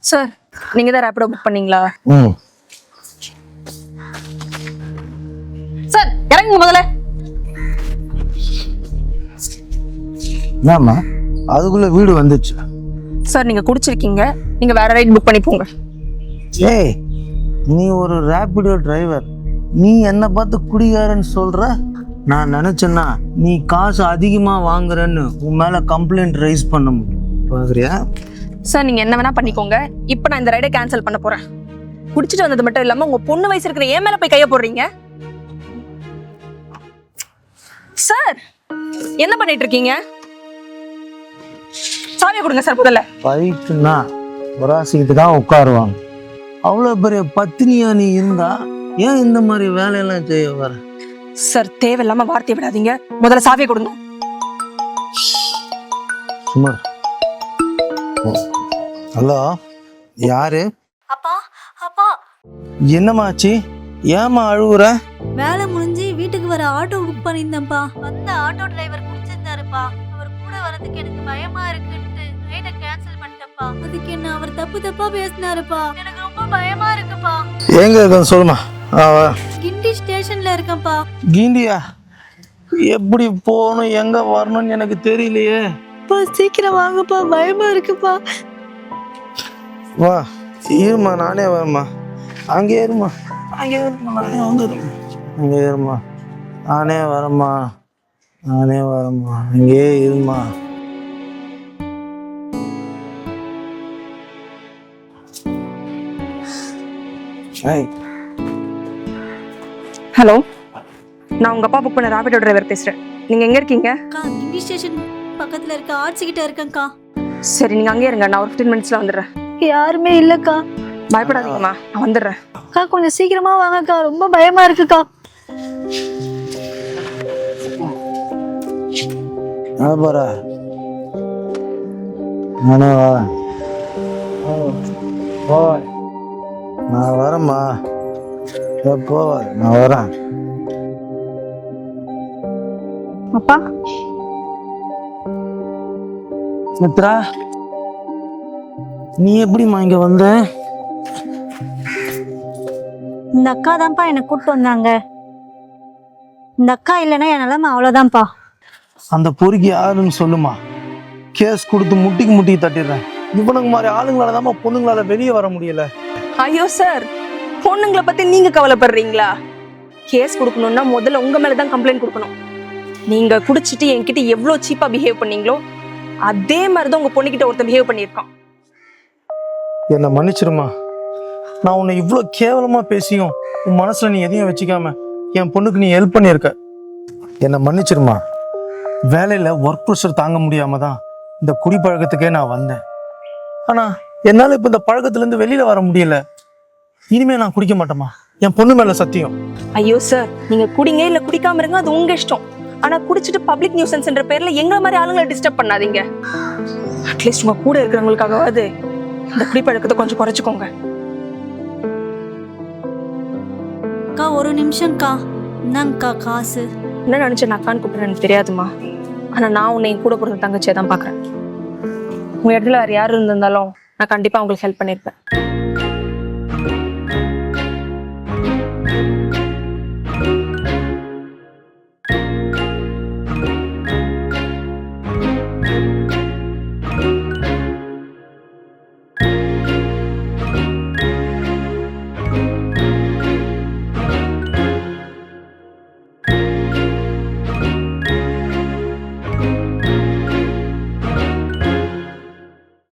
Sir நீங்க தான் Rapido book பண்ணீங்களா? சார் இறங்குங்க முதல்ல. என்னம்மா அதுக்குள்ள வீடு வந்துச்சு? சார் நீங்க குடிச்சிருக்கீங்க, நீங்க வேற ரைட் புக் பண்ணி போங்க. ஏய், நீ ஒரு ரேபிடோ டிரைவர், நீ என்ன பார்த்து குடிகாரன்னு சொல்ற? நான் நினைச்சேன்னா நீ காசு அதிகமா வாங்குறன்னு உன் மேல கம்ப்ளைண்ட் ரைஸ் பண்ண முடியும். பாக்குறியா? சார் நீங்க என்ன வேணா பண்ணிக்கோங்க, இப்போ நான் இந்த ரைடை கேன்சல் பண்ண போறேன். குடிச்சிட்டு வந்தது மட்டும் இல்லாம உங்க பொண்ணு வயசு இருக்கிற ஏன் மேல போய் கைய போடுறீங்க? சார் என்ன பண்ணிட்டு இருக்கீங்க? சாவியை கொடுங்க சார் முதல்ல. பைக்குன்னா வராசிக்கிட்டு தான் உட்காருவாங்க. அவ்வளோ பெரிய பத்தினியா நீ இருந்தா ஏன் இந்த மாதிரி வேலையெல்லாம் செய்ய வர? சார் தேவையில்லாம வார்த்தையை விடாதீங்க, முதல்ல சாவியை கொடுங்க. சுமார். ஹலோ, யாரு? அப்பா அப்பா, என்னமாச்சு? ஏமா அழுவுற? வேலை முடிஞ்சு வீட்டுக்கு வர ஆட்டோ புக் பண்ணியிருந்தேன்ப்பா. வந்த ஆட்டோ டிரைவர் குடிச்சிருந்தாருப்பா. அவர் கூட வரதுக்கு எனக்கு பயமா இருக்குன்ட்டு ரைடை கேன்சல் பண்ணிட்டேன்ப்பா. அதுக்கு என்ன அவர் தப்பா பேசினாருப்பா. எனக்கு ரொம்ப பயமா இருக்குப்பா. எங்க இருக்கன்னு சொல்லுமா. கிண்டி ஸ்டேஷன்ல இருக்கேன்ப்பா. கிண்டியா? எப்படி போகணும் எங்க வரணும்னு எனக்கு தெரியலையே. சீக்கிரம் வாங்கப்பா, பயமா இருக்குப்பா. வா, இருமா, நானே வரமா. அங்கே இருமா, அங்கே இருமா, நானே வந்துடுமா. அங்கே இருமா, நானே வரமா, நானே வரமா. அங்கே இருமா. ஹலோ, நான் உங்க அப்பா புக் பண்ண ரேபிடோ டிரைவர் பேசுறேன். நீங்க எங்க இருக்கீங்க? அக்கா, கிண்டி ஸ்டேஷன் பக்கத்துல இருக்க ஆர்ட்ஸ் கிட்ட இருக்கேன்க்கா. சரி நீங்க அங்கே இருங்க, நான் ஒரு 15 மினிட்ஸ்ல வந்துடுறேன். யாருமே இல்லக்கா. பயப்படாதீங்கம்மா, நான் வந்துடுறேன். அக்கா கொஞ்சம் சீக்கிரமா வாங்கக்கா, ரொம்ப பயமா இருக்குக்கா. போற நானே வரேன். நான் வரேம்மா. எப்போ நான் வரேன். அப்பா மித்ரா, நீ எப்படிம்மா இங்க வந்த? இந்த அக்கா தான்ப்பா என்னை கூப்பிட்டு வந்தாங்க. இந்த அக்கா இல்லைன்னா என் நிலைமை அவ்வளோதான்ப்பா. அந்த பொறுக்கி யாருன்னு சொல்லுமா. கேஸ் கொடுத்து முட்டிக்கு தட்டிடுறேன். இவனுங்க மாதிரி ஆளுங்களால தான் பொண்ணுங்களால வெளியே வர முடியல. ஐயோ சார், பொண்ணுங்களை பத்தி நீங்க கவலைப்படுறீங்களா? கேஸ் கொடுக்கணும்னா முதல்ல உங்க மேலதான் கம்ப்ளைண்ட் கொடுக்கணும். நீங்க குடிச்சிட்டு என்கிட்ட எவ்வளவு சீப்பா பிஹேவ் பண்ணீங்களோ அதே மாதிரிதான் உங்க பொண்ணுகிட்ட ஒருத்தன் பிஹேவ் பண்ணியிருக்கான். என்னை மன்னிச்சிருமா. நான் உன்னை இவ்வளோ கேவலமா பேசியும் உன் மனசுல நீ எதையும் வச்சுக்காம என் பொண்ணுக்கு நீ ஹெல்ப் பண்ணியிருக்க. என்னை மன்னிச்சிருமா. வேலையில ஒர்க் ப்ரெஷர் தாங்க முடியாம தான் இந்த குடிப்பழக்கத்துக்கே நான் வந்தேன். ஆனா என்னால இப்ப இந்த பழக்கத்துல இருந்து வெளியில வர முடியல. இனிமே நான் குடிக்க மாட்டேமா, என் பொண்ணு மேல சத்தியம். ஐயோ சார், நீங்க குடிங்க இல்ல குடிக்காம இருங்க, அது உங்க இஷ்டம். ஆனா குடிச்சிட்டு பப்ளிக் நியூசன்ஸ்ன்ற பேர்ல எங்களை மாதிரி ஆளுங்களை டிஸ்டர்ப் பண்ணாதீங்க. அட்லீஸ்ட் உங்க கூட இருக்கிறவங்களுக்காகவாது இந்த குடிப்பழக்கத்தை கொஞ்சம் குறைச்சிக்கோங்க. அக்கா ஒரு நிமிஷம்க்கா. என்னங்கக்கா காசு? என்ன நினைச்ச நான் அக்கான்னு கூப்பிடுறேன் எனக்கு தெரியாதுமா. ஆனா நான் உன்னை கூட பிறந்த தங்கச்சியை தான் பாக்குறேன். உங்க இடத்துல வேற யாரு இருந்திருந்தாலும் நான் கண்டிப்பா உங்களுக்கு ஹெல்ப் பண்ணிருப்பேன்.